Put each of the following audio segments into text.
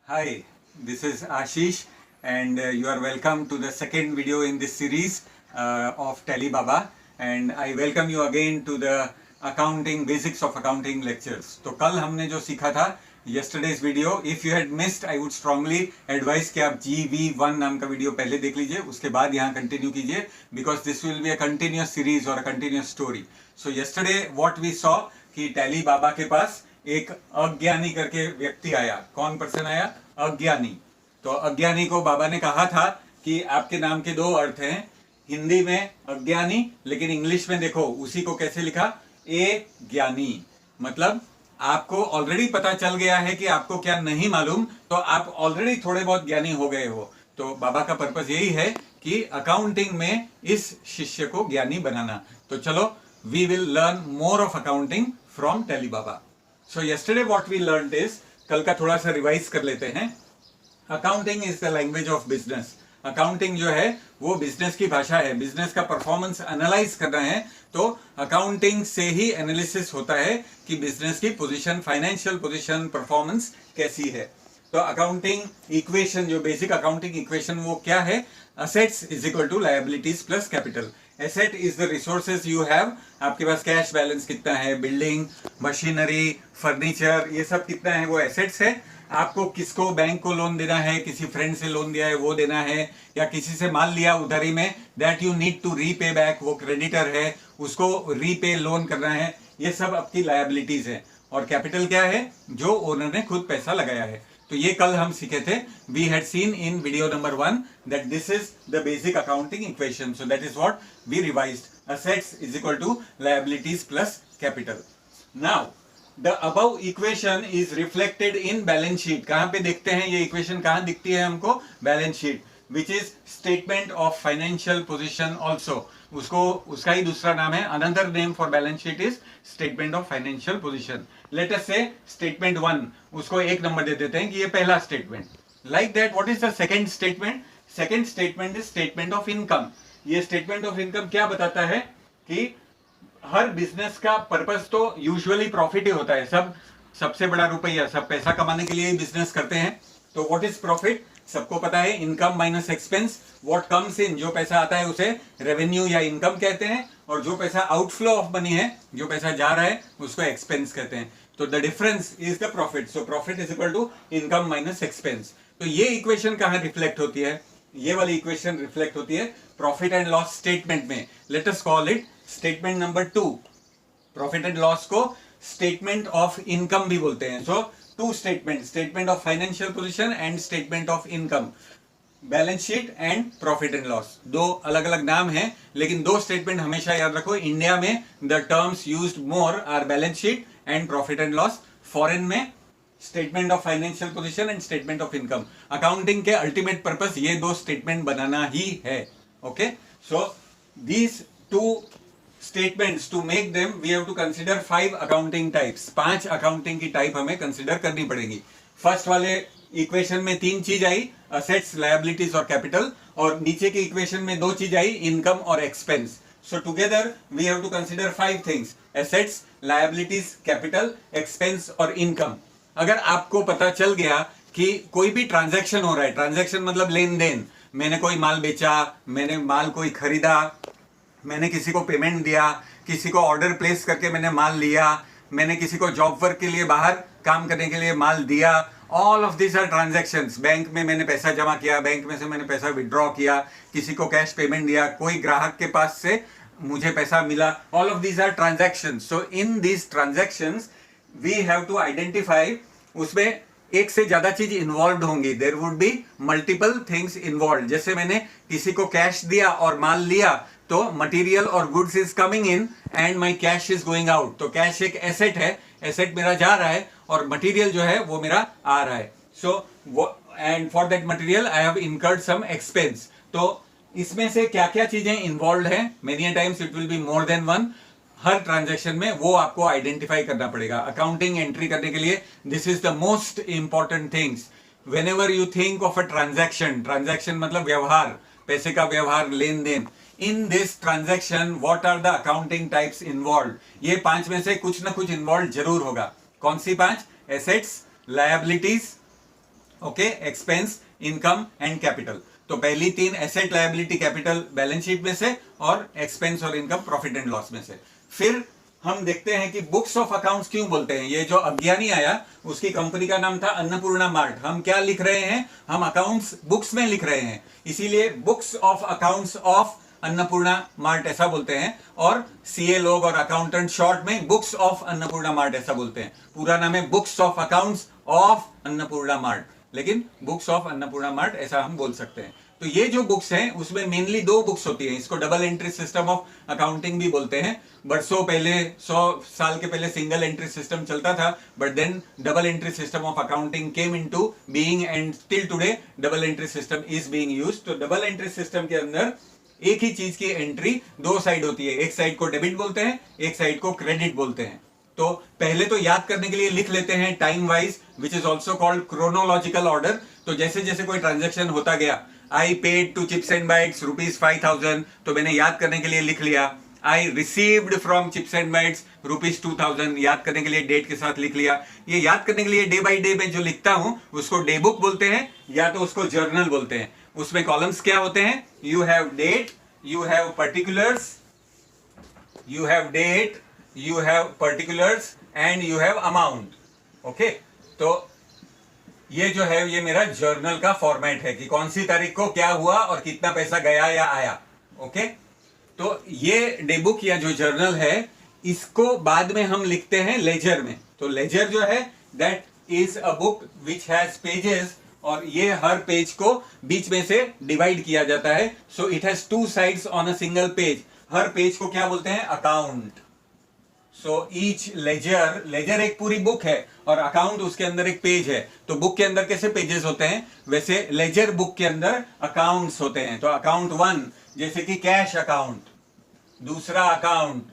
Hi, this is Ashish, and you are welcome to the second video in this series of Tally Baba. And I welcome you again to the accounting basics of accounting lectures. तो कल हमने जो सीखा था yesterday's video, if you had missed, I would strongly advise कि आप GV1 नाम का वीडियो पहले देख लीजिए, उसके बाद यहाँ कंटिन्यू कीजिए, because this will be a continuous series or a continuous story. So yesterday what we saw कि टैली बाबा के पास एक अज्ञानी करके व्यक्ति आया. कौन पर्सन आया? अज्ञानी. तो अज्ञानी को बाबा ने कहा था कि आपके नाम के दो अर्थ हैं. हिंदी में अज्ञानी, लेकिन इंग्लिश में देखो उसी को कैसे लिखा, ए ज्ञानी. मतलब आपको ऑलरेडी पता चल गया है कि आपको क्या नहीं मालूम, तो आप ऑलरेडी थोड़े बहुत ज्ञानी हो गए हो. तो बाबा का पर्पस यही है कि अकाउंटिंग में इस शिष्य को ज्ञानी बनाना. तो चलो, we will learn more of accounting from Tally Baba. So yesterday what we learned is, कल का थोड़ा सा रिवाइज कर लेते हैं. Accounting is the language of business. Accounting जो है वो बिजनेस की भाषा है. बिजनेस का परफॉर्मेंस एनालाइज करना है तो अकाउंटिंग से ही एनालिसिस होता है कि बिजनेस की पोजीशन, फाइनेंशियल पोजीशन, परफॉर्मेंस कैसी है. तो अकाउंटिंग इक्वेशन, जो बेसिक अकाउंटिंग इक्वेशन वो क्या है? Assets is equal to liabilities plus capital. Asset is the resources you have. आपके पास कैश बैलेंस कितना है, बिल्डिंग, मशीनरी, फर्नीचर, ये सब कितना है, वो एसेट्स है. आपको किसको, बैंक को लोन देना है, किसी फ्रेंड से लोन दिया है वो देना है, या किसी से माल लिया उधारी में, that you need to repay back, वो क्रेडिटर है, उसको रीपे लोन करना है. ये सब आपकी लायबिलिटीज है. और कैपिटल क्या है? जो ओनर ने खुद पैसा लगाया है. तो ये कल हम सीखे थे. We had seen in video number 1 that this is the basic accounting equation. So that is what we revised. Assets is equal to liabilities plus capital. Now the above equation is reflected in balance sheet. कहां पे देखते हैं ये equation? कहां दिखती है हमको? Balance sheet, which is statement of financial position also. उसको, उसका ही दूसरा नाम है, another name for balance sheet is statement of financial position. Let us से स्टेटमेंट 1, उसको एक नंबर दे देते हैं कि ये पहला statement. Like that, what is the second statement? Second statement is statement of income. ये स्टेटमेंट ऑफ इनकम क्या बताता है कि हर बिजनेस का पर्पस तो यूजुअली प्रॉफिट ही होता है. सबसे बड़ा रुपया, सब पैसा कमाने के लिए ही बिजनेस करते हैं. तो व्हाट इज प्रॉफिट? सबको पता है, income minus expense. What comes in, जो पैसा आता है उसे रेवेन्यू या इनकम कहते हैं, और जो पैसा आउटफ्लो ऑफ मनी है, जो पैसा जा रहा है, उसको एक्सपेंस कहते हैं. तो the difference is the profit. So profit is equal to income minus expense. तो ये इक्वेशन कहां रिफ्लेक्ट होती है? ये वाली इक्वेशन रिफ्लेक्ट होती है प्रॉफिट एंड लॉस स्टेटमेंट में. Let us call it statement number 2. Profit and loss को स्टेटमेंट ऑफ इनकम भी बोलते हैं. So two statement, statement of financial position and statement of income. Balance sheet and profit and loss, दो अलग अलग नाम हैं, लेकिन दो स्टेटमेंट हमेशा याद रखो. इंडिया में the terms used more are balance sheet and profit and loss. Foreign में statement of financial position and statement of income. Accounting के अल्टीमेट पर्पस ये दो स्टेटमेंट बनाना ही है. Okay, so these two statements, to make them we have to consider 5 accounting types. 5 accounting की type हमें consider करनी पड़ेगी. फर्स्ट वाले इक्वेशन में 3 चीज आई, असेट्स, लायबिलिटीज और कैपिटल, और नीचे की इक्वेशन में 2 चीज आई, इनकम और expense. So together we have to consider 5 things, assets, liabilities, capital, expense और इनकम. अगर आपको पता चल गया कि कोई भी ट्रांजैक्शन हो रहा है, ट्रांजैक्शन मतलब लेन देन, मैंने कोई माल बेचा, मैंने माल कोई खरीदा, मैंने किसी को पेमेंट दिया, किसी को ऑर्डर प्लेस करके मैंने माल लिया, मैंने किसी को जॉब वर्क के लिए बाहर काम करने के लिए माल दिया, all of this are transactions. Bank में मैंने पैसा जमा किया, बैंक में से मैंने पैसा विड्रॉ किया, किसी को कैश पेमेंट दिया, कोई ग्राहक के पास से मुझे पैसा मिला, all of this are transactions. So in this transactions we have to identify, उसमें एक से ज्यादा चीज इन्वॉल्व होंगी. There would be multiple things involve. जैसे मैंने किसी को कैश दिया और माल लिया, तो मटेरियल और goods is coming in and my cash is going out. तो कैश एक एसेट है, एसेट मेरा जा रहा है, और मटेरियल जो है वो मेरा आ रहा है. So and for that material I have incurred some expense. तो इसमें से क्या क्या चीजें इन्वॉल्व है, many times it will be more than one. हर ट्रांजैक्शन में वो आपको आइडेंटिफाई करना पड़ेगा. अकाउंटिंग एंट्री करने के लिए this is the most important things. Whenever you think of a transaction, transaction मतलब व्यवहार, पैसे का व्यवहार, लेन देन, in this transaction what are the accounting types involve? ये 5 में से कुछ ना कुछ इन्वॉल्व जरूर होगा. कौन सी 5? Assets, liabilities, okay, expense, income and capital. तो पहली तीन asset, liability, capital balance sheet में से, और एक्सपेंस और इनकम प्रॉफिट एंड लॉस में से। फिर हम देखते हैं कि बुक्स ऑफ अकाउंट्स क्यों बोलते हैं। ये जो अज्ञानी आया उसकी कंपनी का नाम था अन्नपूर्णा मार्ट। हम क्या लिख रहे हैं, हम अकाउंट्स बुक्स में लिख रहे हैं, इसीलिए books of accounts of Annapurna mart ऐसा बोलते हैं। और सीए लोग और अकाउंटेंट शॉर्ट में बुक्स ऑफ अन्नपूर्णा मार्ट ऐसा बोलते हैं। पूरा नाम है books of accounts of Annapurna mart, लेकिन बुक्स ऑफ अन्नपूर्णा मार्ट ऐसा हम बोल सकते हैं। तो ये जो बुक्स हैं उसमें मेनली दो बुक्स होती हैं। इसको double entry system of accounting भी बोलते हैं। बरसों पहले, 100 साल के पहले सिंगल एंट्री सिस्टम चलता था, but then double entry system of accounting came into being and till today double entry system is being used. तो डबल एंट्री सिस्टम के अंदर एक ही चीज की एंट्री दो साइड होती है। एक साइड को डेबिट बोलते हैं, एक साइड को क्रेडिट बोलते हैं। तो पहले तो याद करने के लिए लिख लेते हैं time wise, which is also called chronological order. तो जैसे जैसे कोई ट्रांजेक्शन होता गया, I paid to Chips and Bites ₹5,000, तो मैंने याद करने के लिए लिख लिया। I received from Chips and Bites ₹2,000, याद करने के लिए डेट के साथ लिख लिया। ये याद करने के लिए डे बाई डे में जो लिखता हूं उसको डे बुक बोलते हैं, या तो उसको जर्नल बोलते हैं। उसमें कॉलम्स क्या होते हैं, you have date, you have particulars, you have date, you have particulars and you have amount. Okay, तो ये जो है ये मेरा जर्नल का फॉर्मेट है कि कौन सी तारीख को क्या हुआ और कितना पैसा गया या आया। ओके, तो ये डे बुक या जो जर्नल है इसको बाद में हम लिखते हैं लेजर में। तो लेजर जो है that is a book which has pages, और ये हर पेज को बीच में से डिवाइड किया जाता है। So it has two sides on a single page. हर पेज को क्या बोलते हैं, account. So each ledger, ledger एक पूरी बुक है और अकाउंट उसके अंदर एक पेज है। तो बुक के अंदर कैसे पेजेस होते हैं, वैसे लेजर बुक के अंदर अकाउंट्स होते हैं। तो अकाउंट 1 जैसे कि कैश अकाउंट, दूसरा अकाउंट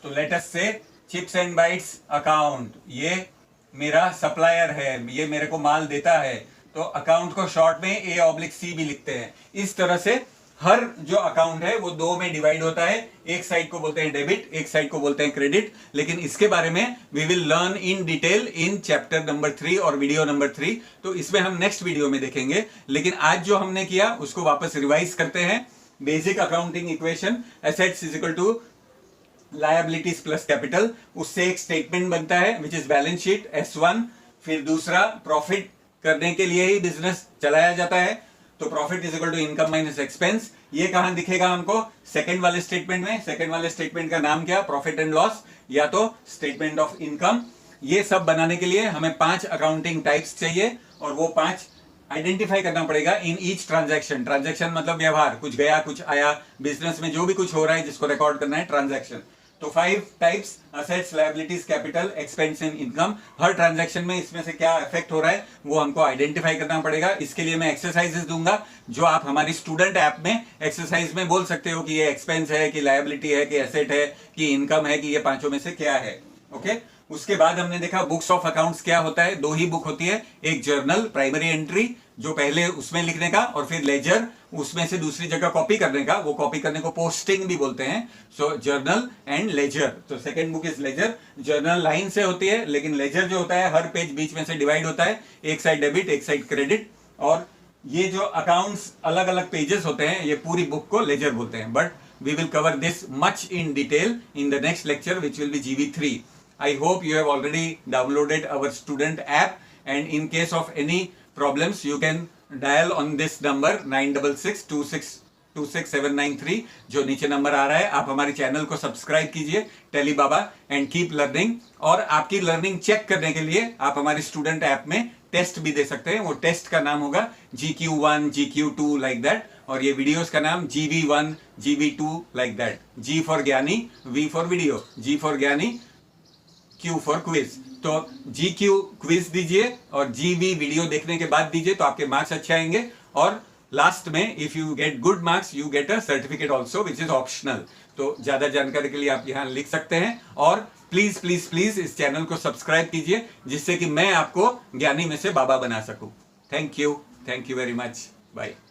तो लेट अस से चिप्स एंड बाइट्स अकाउंट, ये मेरा सप्लायर है, ये मेरे को माल देता है। तो अकाउंट को शॉर्ट में A/C भी लिखते हैं। इस तरह से हर जो अकाउंट है वो दो में डिवाइड होता है। एक साइड को बोलते हैं डेबिट, एक साइड को बोलते हैं क्रेडिट। लेकिन इसके बारे में we will learn in detail in chapter number 3 और वीडियो नंबर 3। तो इसमें हम नेक्स्ट वीडियो में देखेंगे। लेकिन आज जो हमने किया उसको वापस रिवाइज करते हैं। Basic accounting equation, assets is equal to liabilities plus capital, उससे एक स्टेटमेंट बनता है which is balance sheet S1। फिर दूसरा, प्रॉफिट करने के लिए ही बिजनेस चलाया जाता है, तो profit is equal to income minus expense. ये कहां दिखेगा हमको, सेकंड वाले स्टेटमेंट में। सेकंड वाले स्टेटमेंट का नाम क्या, प्रॉफिट एंड लॉस, या तो स्टेटमेंट ऑफ इनकम। ये सब बनाने के लिए हमें 5 अकाउंटिंग टाइप्स चाहिए, और वो 5 आइडेंटिफाई करना पड़ेगा इन ईच ट्रांजैक्शन। ट्रांजैक्शन मतलब व्यवहार, कुछ गया कुछ आया, बिजनेस में जो भी कुछ हो रहा है जिसको रिकॉर्ड करना है, ट्रांजैक्शन। तो 5 types, assets, liabilities, capital, expense and income. Her transaction में इसमें से क्या इफेक्ट हो रहा है वो हमको आइडेंटिफाई करना पड़ेगा। इसके लिए मैं एक्सरसाइजेस दूंगा जो आप हमारी स्टूडेंट ऐप में एक्सरसाइज में बोल सकते हो कि ये एक्सपेंस है, कि लायबिलिटी है, कि एसेट है, कि इनकम है, कि ये पांचों में से क्या है। ओके, उसके बाद हमने देखा बुक्स ऑफ अकाउंट्स क्या होता है। 2 ही बुक होती है, एक जर्नल प्राइमरी एंट्री जो पहले उसमें लिखने का, और फिर लेजर उसमें से दूसरी जगह कॉपी करने का। वो कॉपी करने को पोस्टिंग भी बोलते हैं। So journal and ledger. तो second book is ledger. Journal line से होती है, लेकिन लेजर जो होता है हर पेज बीच में से डिवाइड होता है, एक साइड डेबिट एक साइड क्रेडिट। और ये जो अकाउंट्स अलग अलग पेजेस होते हैं ये पूरी बुक को लेजर बोलते हैं। But we will cover this much in detail in the next lecture which will be GV3. I hope you have already downloaded our student app, and in case of any problems you can dial on this number 9626226793 जो नीचे number आ रहा है। आप हमारे channel को subscribe कीजिए Tally Baba and keep learning. और आपकी लर्निंग चेक करने के लिए आप हमारी स्टूडेंट ऐप में टेस्ट भी दे सकते हैं। वो टेस्ट का नाम होगा GQ1 GQ2 लाइक दैट, और ये वीडियोस का नाम GV1 GV2 like that. G for ज्ञानी, V for video, G for ज्ञानी, Q फॉर क्विज। तो GQ क्विज दीजिए और GV वीडियो देखने के बाद दीजिए तो आपके मार्क्स अच्छे आएंगे। और लास्ट में if you get good marks you get a certificate also which is optional. तो ज्यादा जानकारी के लिए आप यहाँ लिख सकते हैं। और प्लीज प्लीज प्लीज इस चैनल को सब्सक्राइब कीजिए जिससे कि मैं आपको ज्ञानी में से बाबा बना सकूं। Thank you very much, bye.